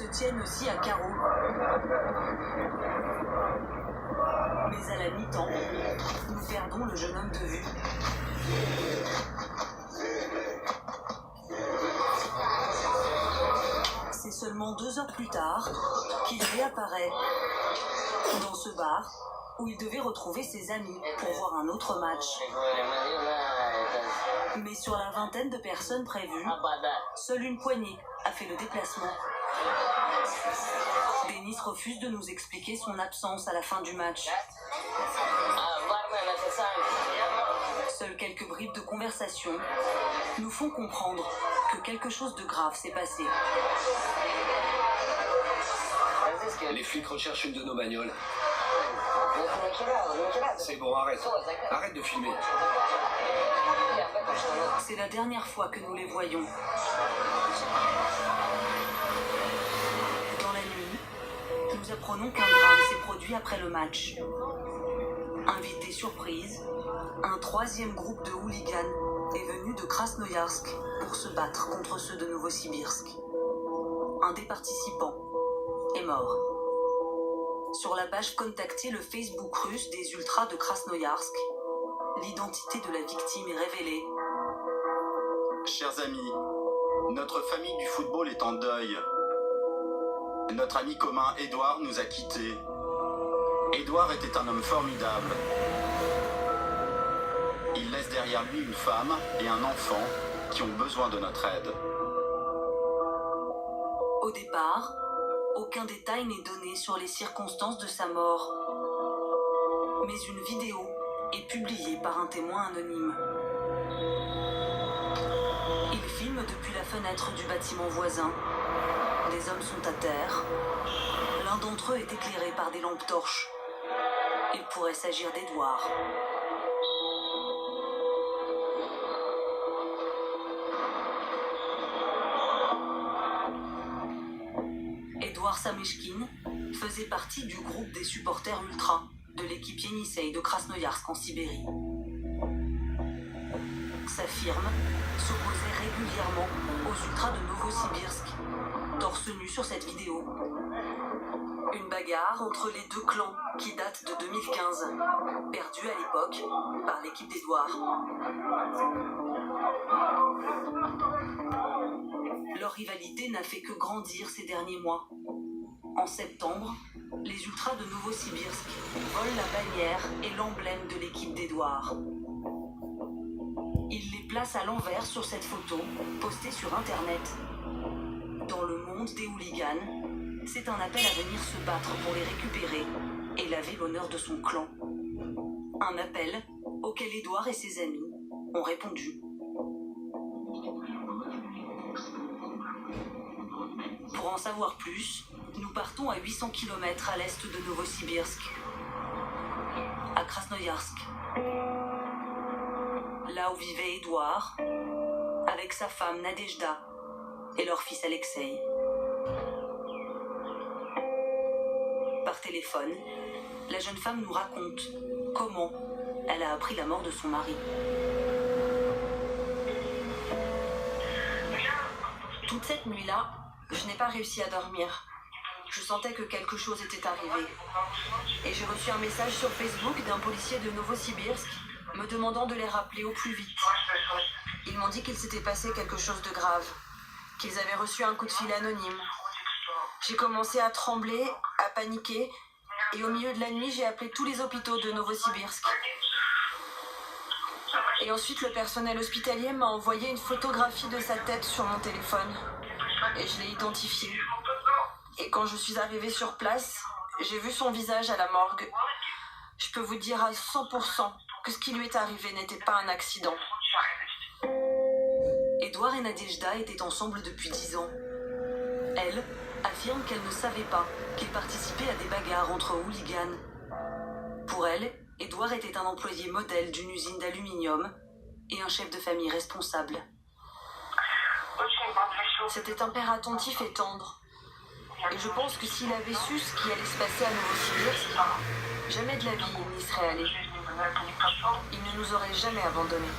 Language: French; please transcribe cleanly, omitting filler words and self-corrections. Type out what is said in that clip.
se tiennent aussi à carreau. Mais à la mi-temps, nous perdons le jeune homme de vue. C'est seulement 2 heures plus tard qu'il réapparaît dans ce bar où il devait retrouver ses amis pour voir un autre match. Mais sur la vingtaine de personnes prévues, seule une poignée a fait le déplacement. Denis refuse de nous expliquer son absence à la fin du match. Seules quelques bribes de conversation nous font comprendre que quelque chose de grave s'est passé. Les flics recherchent une de nos bagnoles. C'est bon, arrête. Arrête de filmer. C'est la dernière fois que nous les voyons. Dans la nuit, nous apprenons qu'un drame s'est produit après le match. Invité surprise, un 3e groupe de hooligans est venu de Krasnoïarsk pour se battre contre ceux de Novosibirsk. Un des participants est mort. Sur la page contactée le Facebook russe des ultras de Krasnoïarsk, l'identité de la victime est révélée. Chers amis, notre famille du football est en deuil. Notre ami commun Édouard nous a quittés. Édouard était un homme formidable. Il laisse derrière lui une femme et un enfant qui ont besoin de notre aide. Au départ, aucun détail n'est donné sur les circonstances de sa mort. Mais une vidéo est publiée par un témoin anonyme. Il filme depuis la fenêtre du bâtiment voisin. Des hommes sont à terre. L'un d'entre eux est éclairé par des lampes torches. Il pourrait s'agir d'Édouard. Édouard Sameshkin faisait partie du groupe des supporters ultras de l'équipe Yenisei de Krasnoïarsk en Sibérie. Sa firme s'opposait régulièrement aux ultras de Novosibirsk, torse nu sur cette vidéo. Une bagarre entre les 2 clans qui date de 2015, perdue à l'époque par l'équipe d'Édouard. Leur rivalité n'a fait que grandir ces derniers mois. En septembre, les ultras de Novosibirsk volent la bannière et l'emblème de l'équipe d'Édouard. Ils les placent à l'envers sur cette photo, postée sur Internet. Dans le monde des hooligans, c'est un appel à venir se battre pour les récupérer et laver l'honneur de son clan. Un appel auquel Édouard et ses amis ont répondu. Pour en savoir plus, nous partons à 800 km à l'est de Novosibirsk, à Krasnoïarsk. Là où vivait Édouard, avec sa femme Nadejda et leur fils Alexei. Par téléphone, la jeune femme nous raconte comment elle a appris la mort de son mari. Toute cette nuit-là, je n'ai pas réussi à dormir. Je sentais que quelque chose était arrivé. Et j'ai reçu un message sur Facebook d'un policier de Novosibirsk me demandant de les rappeler au plus vite. Ils m'ont dit qu'il s'était passé quelque chose de grave, qu'ils avaient reçu un coup de fil anonyme. J'ai commencé à trembler, à paniquer, et au milieu de la nuit, j'ai appelé tous les hôpitaux de Novosibirsk. Et ensuite, le personnel hospitalier m'a envoyé une photographie de sa tête sur mon téléphone. Et je l'ai identifiée. Et quand je suis arrivée sur place, j'ai vu son visage à la morgue. Je peux vous dire à 100% que ce qui lui est arrivé n'était pas un accident. Édouard et Nadejda étaient ensemble depuis 10 ans. Elle affirme qu'elle ne savait pas qu'il participait à des bagarres entre hooligans. Pour elle, Édouard était un employé modèle d'une usine d'aluminium et un chef de famille responsable. C'était un père attentif et tendre. Et je pense que s'il avait su ce qui allait se passer à Novosibirsk, jamais de la vie il n'y serait allé. Il ne nous aurait jamais abandonnés.